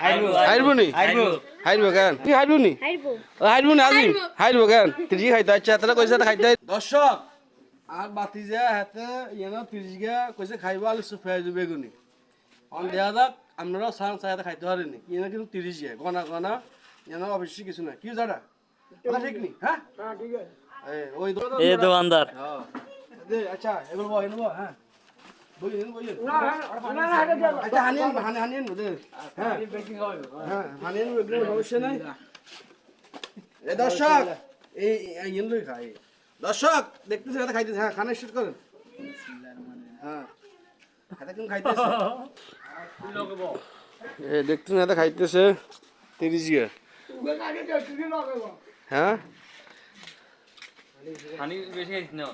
হারবো নি হারবো কেন কি হারবো নি হারবো না আজিম হারবো কেন তিরিশ খাইতে আচ্ছা তারা কইছে খাইতে দর্শক আর বাতি যা হাতে ইয়েন তিরিশ গা কইছে খাইবো আলু সুফাই বেগুনি অন দেয়া যাক আপনারা সাং সাথে খাইতে পারেনি ইয়েন কিন্তু তিরিশ গা গনা গনা ইয়েন অবশ্যই কিছু না কি জানা কথা ঠিক নি হ্যাঁ ঠিক আছে ওই দোকানদার দে আচ্ছা এবার বই নেবো হ্যাঁ বই বই না আচ্ছা হানিন দে হ্যাঁ হ্যাঁ হানিন এগুলো সমস্যা নাই এ দর্শক এই ইয়েন লই খাই দর্শক দেখতেছেন এটা খাইতেছে হ্যাঁ খানা স্টার্ট করেন হ্যাঁ এটা কোন খাইতেছে এ দেখতেছেন এটা খাইতেছে 30 গিয়া হ্যাঁ পানি বেশি খাইছ না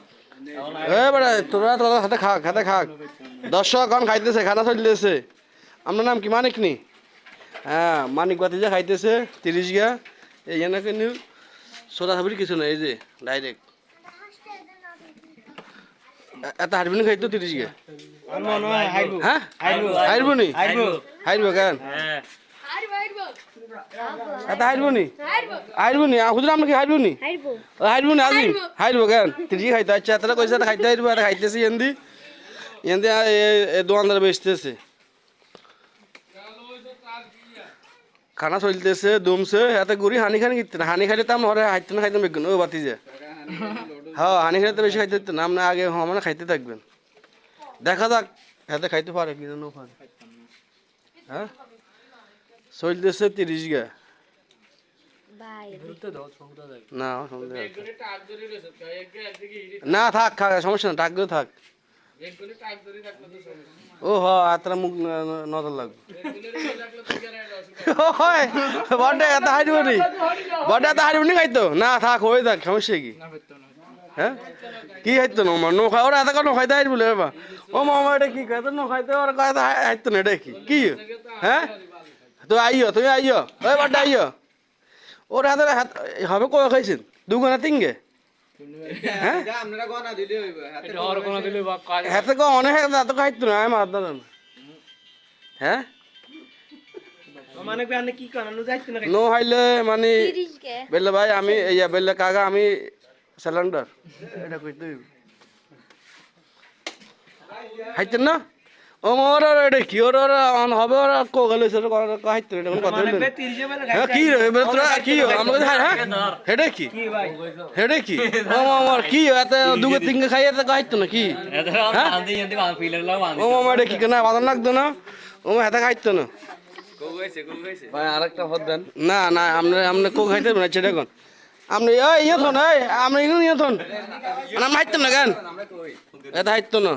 তোরা তোরা হাতে খা খাতে খাক দর্শক এখন খাইতেছে খানা চলতেছে আপনার নাম কি মানিক নি হ্যাঁ মানিক বাতি যে খাইতেছে 30 গিয়া এই না কিন্তু সোদা সাবরি কিছু না এই যে ডাইরেক্ট এত হারবিন খাইতো 30 গিয়া হ্যাঁ হারবো নি হারবো কেন এত হারবো নি হারবো নি হুজুর আমরা কি হারবো নি হারবো নি আজিম হারবো কেন 30 খাইতো আচ্ছা তারা কইছে খাইতে হারবো আর খাইতেছি এন্দি এন্দি দোকানদার বেচতেছে খানা চলতেছে দমছে এত গুড়ি হানি খানি কিনতে না হানি খাইলে তো আমরা হাইতে না খাইতে বেগুন ও বাতি যে হ্যাঁ হানি খাইলে তো বেশি খাইতে হতো না আমরা আগে মানে খাইতে থাকবেন দেখা যাক হাতে খাইতে পারে কি জানো পারে হ্যাঁ চলতেছে 30 গা না না থাক খা সমস্যা না টাক থাক ও হ মুখ নজর লাগবে বড়টা এত হারিব নি বড়টা এত হারিব নি খাইতো না থাক হয়ে থাক সমস্যা কি হ্যাঁ কি খাইতো না নো খাই ওরা এত কোনো খাইতে হারিব বলে বাবা ও মামা এটা কি খাইতো না খাইতে ওরা খাইতে হাইতো না এটা কি হ্যাঁ তো আইও তুমি আইও ওই বড়টা আইও ওর হাতে হবে কয় খাইছেন 2 গোনা 3 গে হ্যাঁ আপনারা গোনা দিলে হইবে হাতে আর গোনা দিলে হাতে কো অনেক এত খাইতো না আমি মারদা না হ্যাঁ মানে আপনি কি করেন নো যাইতো না নো হাইলে মানে বেলে ভাই আমি ইয়া বেলে কাকা আমি সিলিন্ডার এটা কইতে হাইতেন না ও মোর এটা কি ওর অন হবে ওর কো গেল সে হাইতে এটা কোন কথা হইলো কি রে তোরা কি আমরা হ্যাঁ হেডে কি হেডে কি ও আমার কি এত দুগে তিনগে খাই এত খাইতো না কি হ্যাঁ ও মামা এটা কি কেনা বাদাম লাগতো না ও মা হাতে খাইতো না ভাই আরেকটা হদ দেন না না আপনি কো খাইতে না সেটা কোন আপনি ইয়ে থন এই আপনি ইয়ে থন আমরা হাইতো না কেন এটা হাইতো না